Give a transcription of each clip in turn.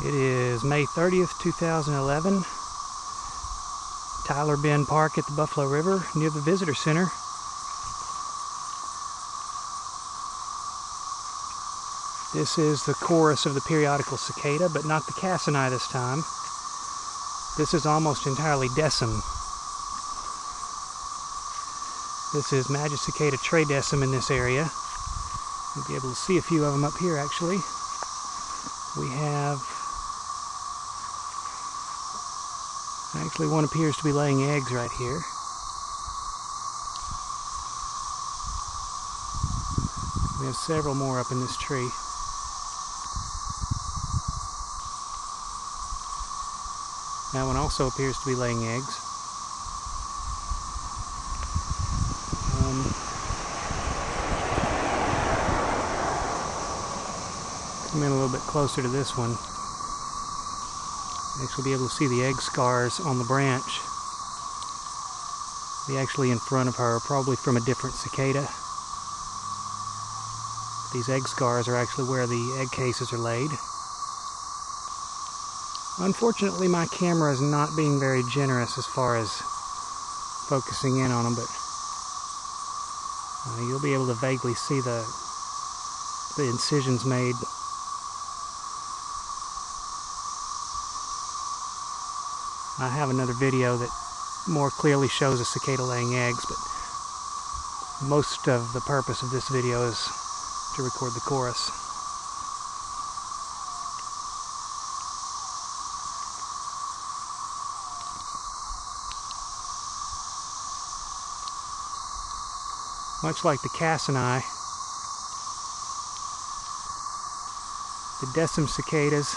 It is May 30th, 2011. Tyler Bend Park at the Buffalo River near the Visitor Center. This is the chorus of the periodical cicada, but not the cassini this time. This is almost entirely decim. This is Magicicada tredecim in this area. You'll be able to see a few of them up here actually. We have, actually one appears to be laying eggs right here. We have several more up in this tree. That one also appears to be laying eggs. Come in a little bit closer to this one. Actually be able to see the egg scars on the branch. Be actually in front of her, probably from a different cicada. These egg scars are actually where the egg cases are laid. Unfortunately, my camera is not being very generous as far as focusing in on them, but you'll be able to vaguely see the incisions made. I have another video that more clearly shows a cicada laying eggs, but most of the purpose of this video is to record the chorus. Much like the cassini, the decim cicadas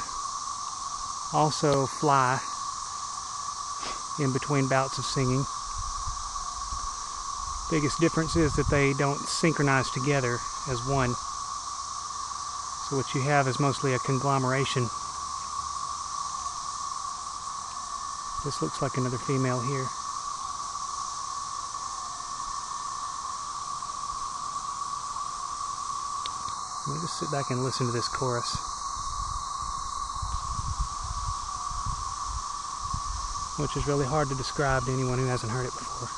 also fly in between bouts of singing. Biggest difference is that they don't synchronize together as one. So what you have is mostly a conglomeration. This looks like another female here. Let me just sit back and listen to this chorus. Which is really hard to describe to anyone who hasn't heard it before.